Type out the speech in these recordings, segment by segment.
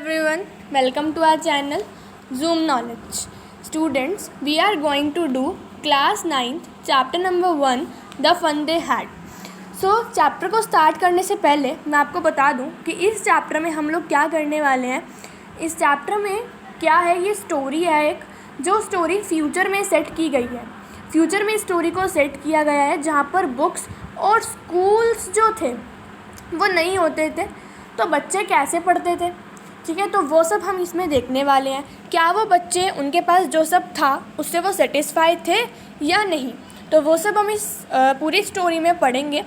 everyone, welcome to our channel Zoom Knowledge. Students, we are going to do class 9th chapter number 1 The Fun They Had. Chapter को start करने से पहले मैं आपको बता दूं कि इस चैप्टर में हम लोग क्या करने वाले हैं। इस चैप्टर में क्या है, ये स्टोरी है एक, जो स्टोरी फ्यूचर में सेट की गई है। फ्यूचर में स्टोरी को सेट किया गया है जहाँ पर बुक्स और स्कूल्स जो थे वो नहीं होते थे, तो बच्चे कैसे पढ़ते थे, ठीक है। तो वो सब हम इसमें देखने वाले हैं। क्या वो बच्चे, उनके पास जो सब था उससे वो सेटिस्फाइड थे या नहीं, तो वो सब हम इस पूरी स्टोरी में पढ़ेंगे।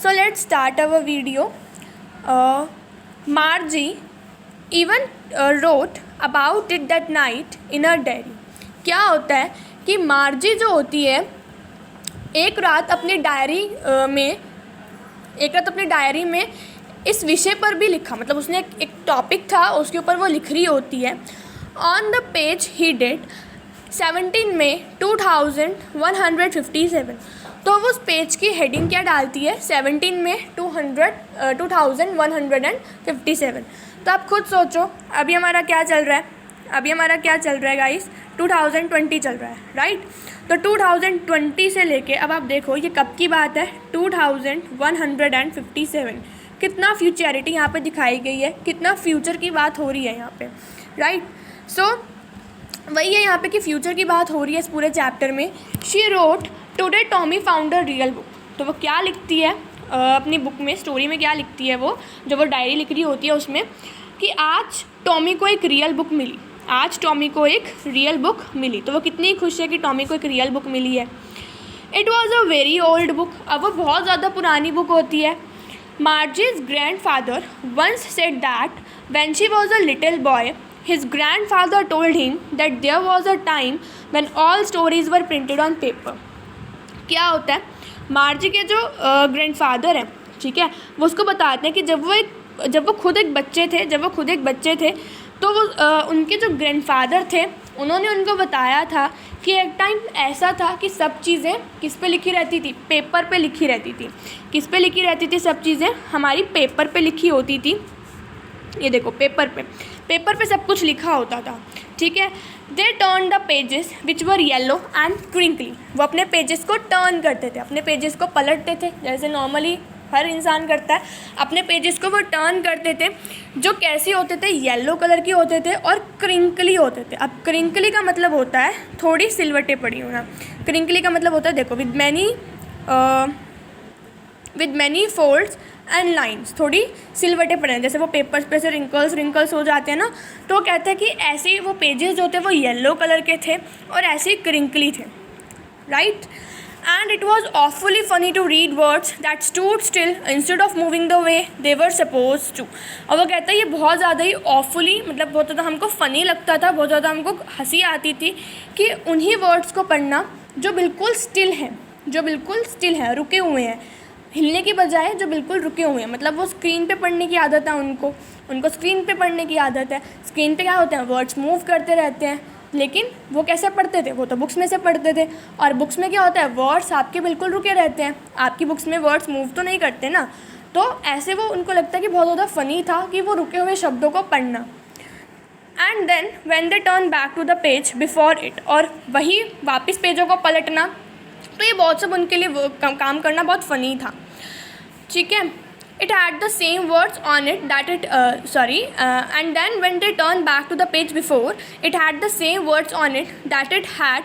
So let's start our video. मार्जी even wrote about it that night in a diary. क्या होता है कि मार्जी जो होती है एक रात अपनी डायरी में इस विषय पर भी लिखा, मतलब उसने एक टॉपिक था उसके ऊपर वो लिख रही होती है। ऑन द पेज ही डेट 17 मई 2157। तो वो उस पेज की हेडिंग क्या डालती है, 17 मई 2157। तो आप खुद सोचो, अभी हमारा क्या चल रहा है गाइस, 2020 चल रहा है, राइट। तो 2020 से लेके अब आप देखो ये कब की बात है, 2157। कितना फ्यूचरिटी यहाँ पे दिखाई गई है, कितना फ्यूचर की बात हो रही है यहाँ पे, राइट। सो वही है यहाँ पे कि फ्यूचर की बात हो रही है इस पूरे चैप्टर में। She wrote today Tommy found a real book. तो वो क्या लिखती है अपनी बुक में, स्टोरी में क्या लिखती है वो, जो वो डायरी लिख रही होती है उसमें, कि आज टॉमी को एक रियल बुक मिली। तो वो कितनी खुश है कि टॉमी को एक रियल बुक मिली है। It was a very old book. अब वो बहुत ज़्यादा पुरानी बुक होती है। Margie's grandfather once said that when she was a little boy, his grandfather told him that there was a time when all stories were printed on paper. क्या होता है, मार्जी के जो ग्रैंडफादर हैं, ठीक है, वो उसको बताते हैं कि जब वो खुद एक बच्चे थे तो वो उनके जो ग्रैंडफादर थे उन्होंने उनको बताया था कि एक टाइम ऐसा था कि सब चीज़ें किस पे लिखी रहती थी, पेपर पे लिखी रहती थी। किस पे लिखी रहती थी सब चीज़ें, हमारी पेपर पे लिखी होती थी। ये देखो पेपर पे सब कुछ लिखा होता था, ठीक है। They turn the pages which were yellow and crinkly. वो अपने पेजेस को टर्न करते थे, अपने पेजेस को पलटते थे, जैसे नॉर्मली हर इंसान करता है। अपने पेजेस को वो टर्न करते थे, जो कैसे होते थे, येलो कलर के होते थे और क्रिंकली होते थे। अब क्रिंकली का मतलब होता है थोड़ी सिलवटें पड़ी होना। क्रिंकली का मतलब होता है, देखो, with many folds and lines, थोड़ी सिलवटें पड़े हैं, जैसे वो पेपर्स पे से रिंकल्स हो जाते हैं ना। तो वो कहते हैं कि ऐसे ही वो पेजेस जो थे वो येलो कलर के थे और ऐसे ही क्रिंकली थे, right. And it was awfully funny to read words that stood still instead of moving the way they were supposed to. और वो कहता है ये बहुत ज़्यादा ही awfully, मतलब बहुत ज़्यादा हमको फ़नी लगता था, बहुत ज़्यादा हमको हंसी आती थी कि उन्हीं वर्ड्स को पढ़ना जो बिल्कुल स्टिल हैं, रुके हुए हैं, हिलने की बजाय जो बिल्कुल रुके हुए हैं। मतलब वो स्क्रीन पे पढ़ने की आदत है उनको स्क्रीन पे पढ़ने की आदत है। स्क्रीन पे क्या होता है, वर्ड्स मूव करते रहते हैं, लेकिन वो कैसे पढ़ते थे, वो तो बुक्स में से पढ़ते थे। और बुक्स में क्या होता है, वर्ड्स आपके बिल्कुल रुके रहते हैं, आपकी बुक्स में वर्ड्स मूव तो नहीं करते ना। तो ऐसे वो उनको लगता है कि बहुत ज़्यादा फ़नी था कि वो रुके हुए शब्दों को पढ़ना। And then when they turn back to the page before it, और वही वापस पेजों को पलटना, तो ये बहुत सब उनके लिए काम करना बहुत फ़नी था, ठीक है। It had the same words on it and then when they turned back to the page before, it had the same words on it that it had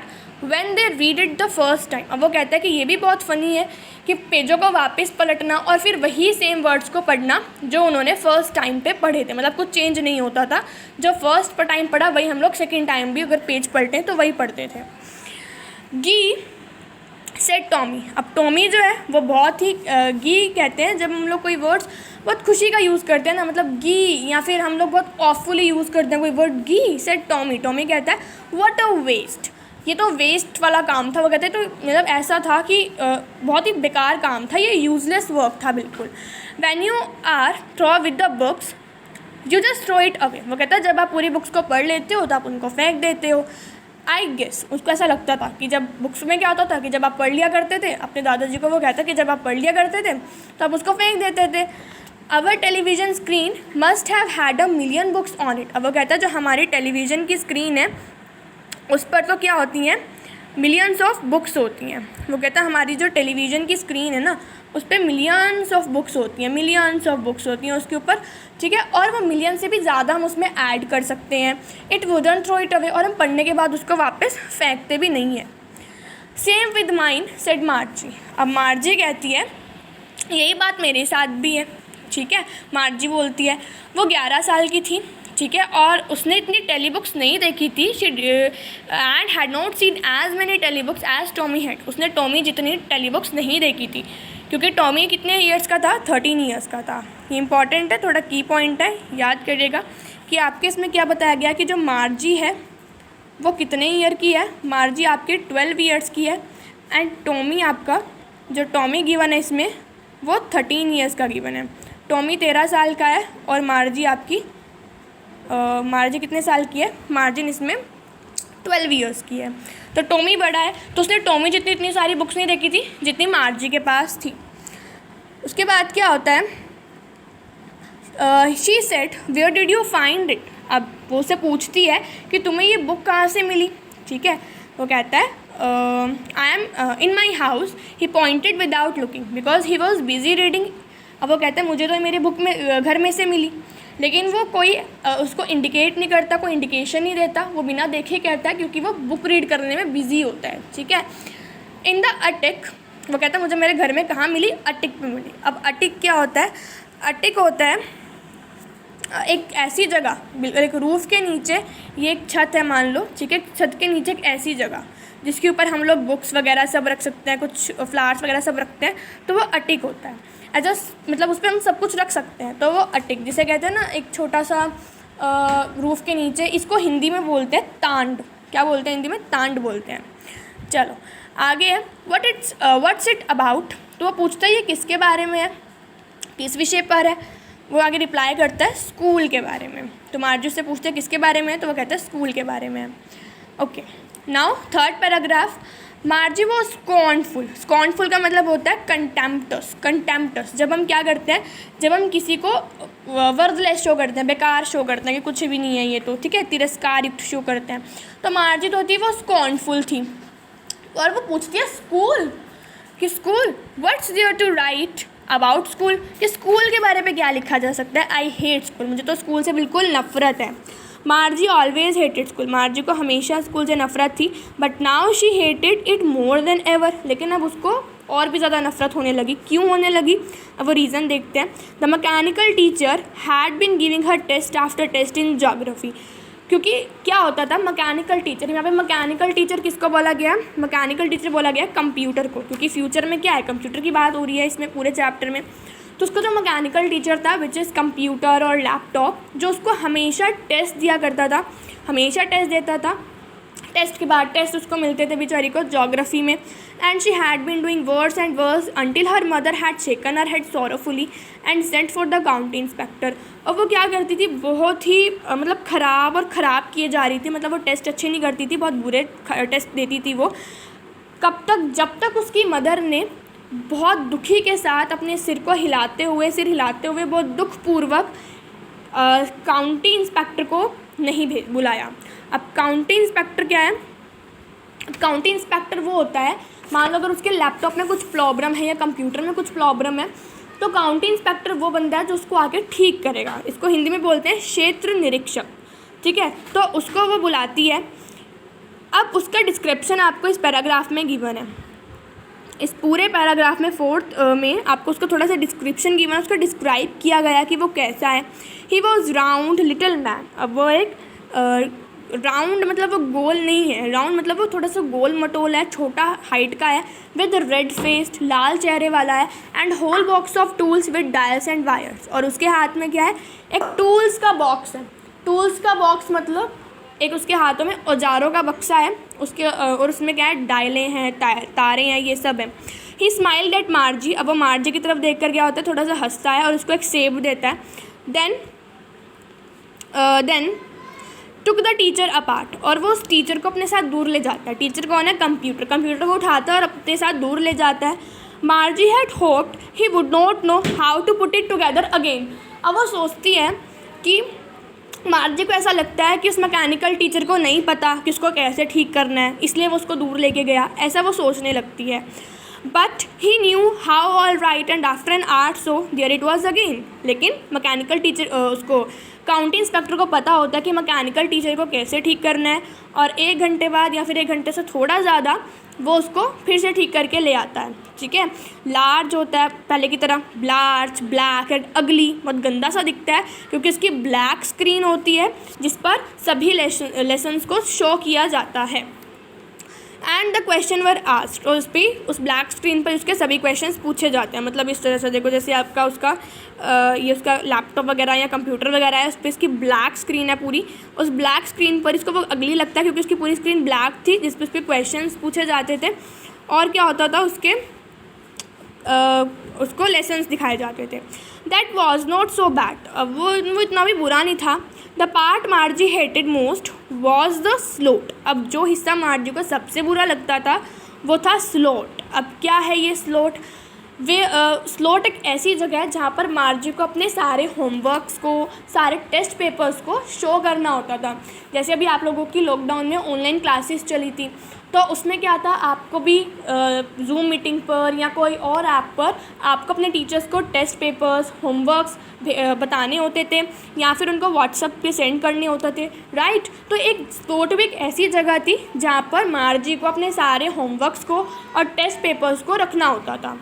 when they read it the first time. अब वो कहता है कि ये भी बहुत funny है कि पेजों को वापस पलटना और फिर वही सेम वर्ड्स को पढ़ना जो उन्होंने फर्स्ट टाइम पे पढ़े थे। मतलब कुछ चेंज नहीं होता था, जो फर्स्ट टाइम पढ़ा वही हम लोग सेकेंड टाइम भी अगर पेज पलटें तो वही पढ़ते थे। गी सेड टॉमी। अब टॉमी जो है वो बहुत ही गी कहते हैं जब हम लोग कोई वर्ड्स बहुत खुशी का यूज़ करते हैं ना, मतलब गी, या फिर हम लोग बहुत ऑफुली यूज़ करते हैं कोई वर्ड। गी सेड टॉमी कहता है व्हाट अ वेस्ट। ये तो वेस्ट वाला काम था, वो कहते हैं, तो मतलब ऐसा था कि बहुत ही बेकार काम था, ये यूजलेस वर्क था बिल्कुल। When you are through with the books you just throw it away. वो कहता है जब आप पूरी बुक्स को पढ़ लेते हो तो आप उनको फेंक देते हो। आई गेस उसको ऐसा लगता था कि जब बुक्स में क्या होता था कि जब आप पढ़ लिया करते थे, अपने दादाजी को वो कहता कि जब आप पढ़ लिया करते थे तो आप उसको फेंक देते थे। Our television screen must have had a million books on it. अब वो कहता है जो हमारी टेलीविज़न की स्क्रीन है उस पर तो क्या होती हैं, मिलियंस ऑफ बुक्स होती हैं। वो कहता है हमारी जो टेलीविज़न की स्क्रीन है ना उस पर मिलियंस ऑफ बुक्स होती हैं, मिलियंस ऑफ बुक्स होती हैं उसके ऊपर, ठीक है। और वो मिलियन से भी ज़्यादा हम उसमें ऐड कर सकते हैं। It wouldn't throw it away, और हम पढ़ने के बाद उसको वापस फेंकते भी नहीं हैं। Same with mine said मार्जी। अब मार्जी कहती है यही बात मेरे साथ भी है, ठीक है। मार्जी बोलती है वो 11 साल की थी, ठीक है, और उसने इतनी टेली बुक्स नहीं देखी थी। She and had not seen as many tele books as Tommy had. उसने टॉमी जितनी टेली बुक्स नहीं देखी थी, क्योंकि टॉमी कितने ईयर्स का था, 13 ईयर्स का था। ये इंपॉर्टेंट है, थोड़ा की पॉइंट है, याद करिएगा कि आपके इसमें क्या बताया गया कि जो मार्जी है वो कितने ईयर की है। मार्जी आपकी 12 ईयर्स की है, एंड टॉमी आपका जो टॉमी गिवन है इसमें वो 13 ईयर्स का गिवन है। टॉमी 13 साल का है और मार्जी आपकी मार्जी कितने साल की है, मार्जिन इसमें 12 ईयर्स की है। तो टॉमी बड़ा है, तो उसने टॉमी जितनी इतनी सारी बुक्स नहीं देखी थी जितनी मार्जी के पास थी। उसके बाद क्या होता है, she said where did you find it. अब वो उससे पूछती है कि तुम्हें ये बुक कहाँ से मिली, ठीक है। वो कहता है I am in my house. He pointed without looking because he was busy reading. अब वो कहता है मुझे तो मेरे बुक में घर में से मिली, लेकिन वो कोई उसको इंडिकेट नहीं करता, कोई इंडिकेशन नहीं देता, वो बिना देखे कहता है क्योंकि वो बुक रीड करने में बिजी होता है, ठीक है। इन द अटिक, वो कहता है मुझे मेरे घर में कहाँ मिली, अटिक पे मिली। अब अटिक क्या होता है, अटिक होता है एक ऐसी जगह, एक रूफ़ के नीचे, ये एक छत है मान लो, ठीक है, छत के नीचे एक ऐसी जगह जिसके ऊपर हम लोग बुक्स वगैरह सब रख सकते हैं, कुछ फ्लावर्स वगैरह सब रखते हैं, तो वो अटिक होता है। एज मतलब उस पर हम सब कुछ रख सकते हैं, तो वो अटिक जिसे कहते हैं ना, एक छोटा सा रूफ़ के नीचे। इसको हिंदी में बोलते हैं तांड। क्या बोलते हैं हिंदी में, तांड बोलते हैं। चलो आगे है व्हाट्स इट अबाउट। तो वो पूछता है ये किसके बारे में है, किस विषय पर है। वो आगे रिप्लाई करता है स्कूल के बारे में। तो मार्जी उससे पूछते हैं किसके बारे में है, तो वो कहता है स्कूल के बारे में है। Okay, now third paragraph. मार्जी वो स्कॉर्नफुल। स्कॉर्नफुल का मतलब होता है कंटेम्प्टस। कंटेम्प्टस जब हम क्या करते हैं, जब हम किसी को वर्थलेस शो करते हैं, बेकार शो करते हैं कि कुछ भी नहीं है ये तो, ठीक है, तिरस्कार युक्त शो करते हैं। तो मार्जी तो होती है वो स्कॉर्नफुल थी, और वो पूछती है स्कूल कि school what's there to write about school, कि स्कूल के बारे में क्या लिखा जा सकता है। आई हेट स्कूल, मुझे तो स्कूल से बिल्कुल नफरत है। मार्जी ऑलवेज हेटेड स्कूल। मार्जी को हमेशा स्कूल से नफरत थी, but now she hated it more than ever. लेकिन अब उसको और भी ज़्यादा नफरत होने लगी। क्यों होने लगी, अब वो रीज़न देखते हैं। The mechanical teacher had been giving her test after test in geography. क्योंकि क्या होता था, मैकेनिकल टीचर, यहाँ पे मैकेनिकल टीचर किसको बोला गया, मैकेनिकल टीचर बोला गया कंप्यूटर को, क्योंकि फ्यूचर में क्या है, कंप्यूटर की बात हो रही है इसमें पूरे चैप्टर में। तो उसका जो मैकेनिकल टीचर था विच इज़ कंप्यूटर और लैपटॉप, जो उसको हमेशा टेस्ट दिया करता था, हमेशा टेस्ट देता था। टेस्ट के बाद टेस्ट उसको मिलते थे बेचारी को ज्योग्राफी में। And she had been doing worse and worse until her mother had shaken her head sorrowfully and sent for the county inspector. और वो क्या करती थी, बहुत ही मतलब ख़राब और ख़राब किए जा रही थी, मतलब वो टेस्ट अच्छे नहीं करती थी, बहुत बुरे टेस्ट देती थी वो। कब तक, जब तक उसकी मदर ने बहुत दुखी के साथ अपने सिर हिलाते हुए बहुत दुखपूर्वक काउंटी इंस्पेक्टर को नहीं बुलाया। अब काउंटी इंस्पेक्टर क्या है, काउंटी इंस्पेक्टर वो होता है, मान लो अगर उसके लैपटॉप में कुछ प्रॉब्लम है या कंप्यूटर में कुछ प्रॉब्लम है, तो काउंटी इंस्पेक्टर वो बंदा है जो उसको आके ठीक करेगा। इसको हिंदी में बोलते हैं क्षेत्र निरीक्षक, ठीक है। तो उसको वो बुलाती है। अब उसका डिस्क्रिप्शन आपको इस पैराग्राफ में गिवन है। इस पूरे पैराग्राफ में फोर्थ में आपको उसका थोड़ा सा डिस्क्रिप्शन गिवन है, उसका डिस्क्राइब किया गया कि वो कैसा है। He was round little man. अब वो एक राउंड मतलब वो गोल नहीं है, राउंड मतलब वो थोड़ा सा गोल मटोल है, छोटा हाइट का है, विद रेड फेस्ड, लाल चेहरे वाला है, and whole box of tools with dials and wires. और उसके हाथ में क्या है, एक टूल्स का बॉक्स है। टूल्स का बॉक्स मतलब एक उसके हाथों में औजारों का बक्सा है, उसके और उसमें क्या है, डायलें हैं, तारे हैं, ये सब है। ही स्माइल्ड एट मार्जी। अब वो मार्जी की तरफ देख कर क्या होता है, थोड़ा सा हंसता है और उसको एक सेब देता है। Then took the teacher apart. और वो उस टीचर को अपने साथ दूर ले जाता है। टीचर कौन है, कंप्यूटर। कंप्यूटर को उठाता है और अपने साथ दूर ले जाता है। Margie had hoped he would not know how to put it together again. अब वो सोचती है कि मार्जी को ऐसा लगता है कि उस मैकेनिकल टीचर को नहीं पता कि उसको कैसे ठीक करना है, इसलिए वो उसको दूर लेके गया, ऐसा वो सोचने लगती है। But he knew how all right and after an hour so there it was again. लेकिन मैकेनिकल टीचर उसको काउंटी इंस्पेक्टर को पता होता है कि मैकेनिकल टीचर को कैसे ठीक करना है, और 1 घंटे बाद या फिर 1 घंटे से थोड़ा ज़्यादा वो उसको फिर से ठीक करके ले आता है। ठीक है, लार्ज होता है पहले की तरह, लार्ज, ब्लैक एंड अगली, बहुत गंदा सा दिखता है क्योंकि इसकी ब्लैक स्क्रीन होती है जिस पर सभी लेसन्स को शो किया जाता है। And the question were asked, और उस ब्लैक स्क्रीन पर उसके सभी क्वेश्चंस पूछे जाते हैं। मतलब इस तरह से देखो, जैसे आपका उसका ये उसका लैपटॉप वगैरह या कंप्यूटर वगैरह है, उस पर इसकी ब्लैक स्क्रीन है पूरी, उस ब्लैक स्क्रीन पर इसको वो अगली लगता है क्योंकि उसकी पूरी स्क्रीन ब्लैक थी जिस पर उस पर क्वेश्चंस पूछे जाते थे। और क्या होता था, उसको लेसन्स दिखाए जाते थे। That was not so bad, अब वो इतना भी बुरा नहीं था। The part मार्जी hated most was the slot, अब जो हिस्सा मार्जी को सबसे बुरा लगता था वो था स्लोट। अब क्या है ये स्लोट? स्लोट एक ऐसी जगह है जहाँ पर मार्जी को अपने सारे होमवर्क्स को, सारे टेस्ट पेपर्स को शो करना होता था। जैसे अभी आप लोगों की लॉकडाउन में ऑनलाइन क्लासेस चली थी, तो उसमें क्या था, आपको भी जूम मीटिंग पर या कोई और ऐप पर आपको अपने टीचर्स को टेस्ट पेपर्स, होमवर्क्स बताने होते थे या फिर उनको व्हाट्सएप पे सेंड करने होते थे, राइट। तो एक स्लोट भी एक ऐसी जगह थी जहाँ पर मार्जी को अपने सारे होमवर्क्स को और टेस्ट पेपर्स को रखना होता था,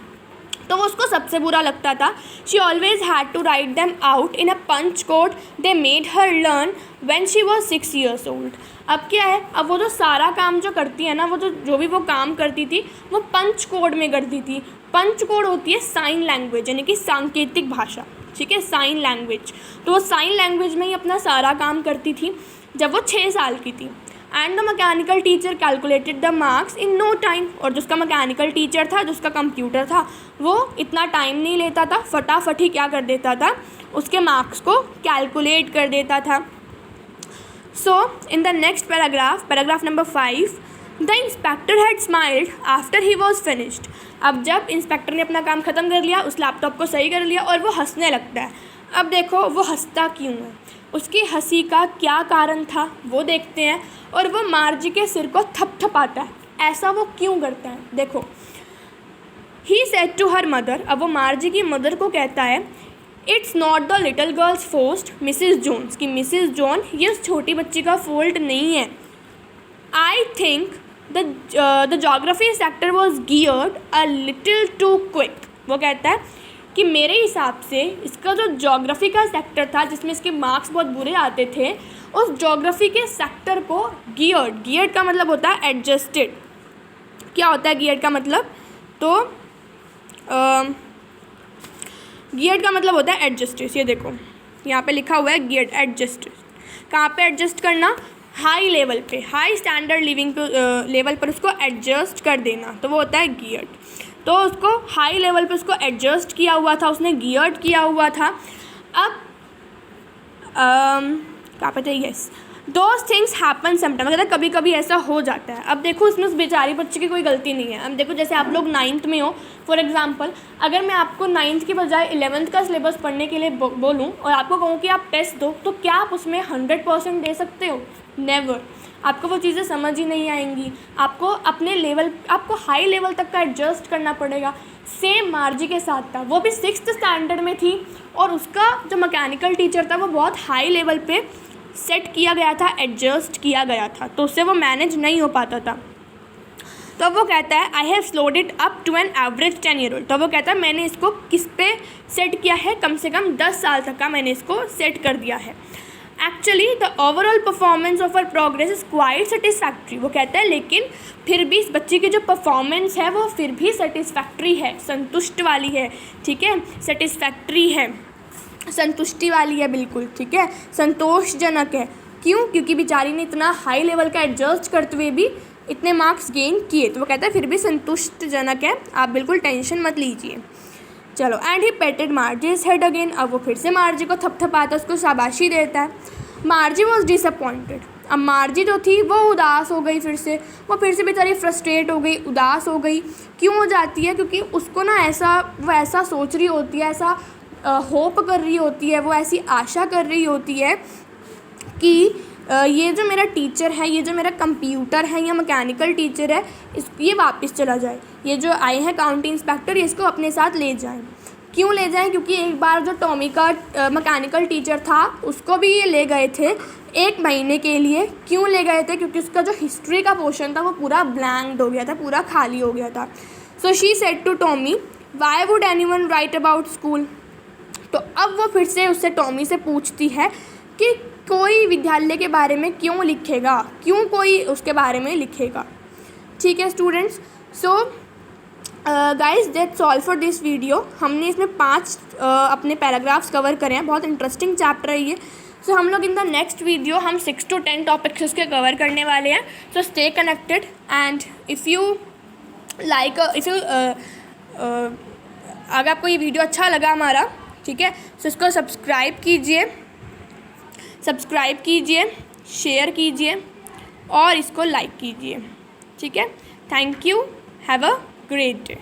तो वो उसको सबसे बुरा लगता था। She always had to write them out in a punch code they made her learn when she was 6 years old। अब क्या है, अब वो जो सारा काम जो करती है ना, वो जो भी वो काम करती थी वो पंच कोड में करती थी। पंच कोड होती है साइन लैंग्वेज, यानी कि सांकेतिक भाषा, ठीक है, साइन लैंग्वेज। तो वो साइन लैंग्वेज में ही अपना सारा काम करती थी जब वो 6 साल की थी। And the mechanical teacher calculated the marks in no time, और जिसका मैकेनिकल टीचर था, जिसका कंप्यूटर था, वो इतना टाइम नहीं लेता था, फटाफट ही क्या कर देता था, उसके मार्क्स को कैलकुलेट कर देता था। So in the next paragraph number 5, the inspector had smiled after he was finished. अब जब इंस्पेक्टर ने अपना काम ख़त्म कर लिया, उस लैपटॉप को सही कर लिया और वो हंसने लगता है। अब देखो वो हंसता क्यों है, उसकी हंसी का क्या कारण था वो देखते हैं। और वो मार्जी के सिर को थपथपाता है, ऐसा वो क्यों करता है, देखो। He said to her mother, अब वो मार्जी की मदर को कहता है, it's not the little girl's fault Mrs Jones, कि मिसिस जॉन ये उस छोटी बच्ची का फॉल्ट नहीं है। I think the geography sector was geared a little too quick, वो कहता है कि मेरे हिसाब से इसका जो जोग्राफी का सेक्टर था जिसमें इसके मार्क्स बहुत बुरे आते थे, उस जोग्राफी के सेक्टर को गियर्ड का मतलब होता है एडजस्टेड। क्या होता है गियर्ड का मतलब? तो गियर्ड का मतलब होता है एडजस्टेड। ये देखो यहाँ पे लिखा हुआ है गियर्ड, एडजस्टेड। कहाँ पे एडजस्ट करना? हाई लेवल पे, हाई स्टैंडर्ड लिविंग लेवल पर उसको एडजस्ट कर देना, तो वो होता है गियर्ड। तो उसको हाई लेवल पे उसको एडजस्ट किया हुआ था, उसने गियर्ड किया हुआ था। अब क्या पता है, yes, those things happen sometime, मतलब कभी कभी ऐसा हो जाता है। अब देखो इसमें उस बेचारी बच्चे की कोई गलती नहीं है। अब देखो जैसे आप लोग 9th में हो, फॉर एग्जांपल, अगर मैं आपको 9th की बजाय 11th का सिलेबस पढ़ने के लिए बोलूँ और आपको कहूँ कि आप टेस्ट दो, तो क्या आप उसमें 100% दे सकते हो? नेवर। आपको वो चीज़ें समझ ही नहीं आएंगी, आपको अपने लेवल, आपको हाई लेवल तक का एडजस्ट करना पड़ेगा। सेम मार्जी के साथ था, वो भी 6th स्टैंडर्ड में थी और उसका जो मैकेनिकल टीचर था वो बहुत हाई लेवल पे सेट किया गया था, एडजस्ट किया गया था, तो उससे वो मैनेज नहीं हो पाता था। तो वो कहता है I have slowed it up to an average 10 year old। तो वो कहता है मैंने इसको किस पे सेट किया है, कम से कम 10 साल तक का मैंने इसको सेट कर दिया है। Actually the overall performance of our progress is quite satisfactory. वो कहता है लेकिन फिर भी इस बच्चे की जो परफॉर्मेंस है वो फिर भी सेटिस्फैक्ट्री है, संतुष्ट वाली है, ठीक है, सेटिस्फैक्ट्री है, संतुष्टि वाली है, बिल्कुल ठीक है, संतोषजनक है। क्यों? क्योंकि बेचारी ने इतना हाई लेवल का एडजस्ट करते हुए भी इतने मार्क्स गेन किए, तो वो कहता है फिर भी संतुष्टजनक है, आप बिल्कुल टेंशन मत लीजिए। चलो, एंड ही पेटेड मार्जीज हेड अगेन। अब वो फिर से मार्जी को थपथपाता, उसको शाबाशी देता है। मार्जी वॉज डिसअपॉइंटेड। अब मार्जी जो थी वो उदास हो गई, वो फिर से बेचारी फ्रस्ट्रेट हो गई, उदास हो गई। क्यों हो जाती है? क्योंकि उसको ना वो ऐसा सोच रही होती है, ऐसा होप कर रही होती है, वो ऐसी आशा कर रही होती है कि ये जो मेरा टीचर है, ये जो मेरा कंप्यूटर है या मैकेनिकल टीचर है, ये वापस चला जाए, ये जो आए हैं काउंटी इंस्पेक्टर, ये इसको अपने साथ ले जाएं। क्यों ले जाएं? क्योंकि एक बार जो टॉमी का मैकेनिकल टीचर था उसको भी ये ले गए थे 1 महीने के लिए। क्यों ले गए थे? क्योंकि उसका जो हिस्ट्री का पोर्शन था वो पूरा ब्लैंक्ड हो गया था, पूरा खाली हो गया था। So she said to Tommy, why would anyone write about school? तो अब वो फिर से उससे टॉमी से पूछती है कि कोई विद्यालय के बारे में क्यों लिखेगा, क्यों कोई उसके बारे में लिखेगा। ठीक है students, so guys that's all for this video. हमने इसमें 5 अपने पैराग्राफ्स कवर करे हैं, बहुत इंटरेस्टिंग चैप्टर है ये। सो हम लोग इन द नेक्स्ट वीडियो हम 6 to 10 टॉपिक्स उसके कवर करने वाले हैं। So stay connected and if you like अगर आपको ये वीडियो अच्छा लगा हमारा, ठीक है, तो इसको सब्सक्राइब कीजिए, शेयर कीजिए और इसको लाइक कीजिए। ठीक है, thank you, have a great day।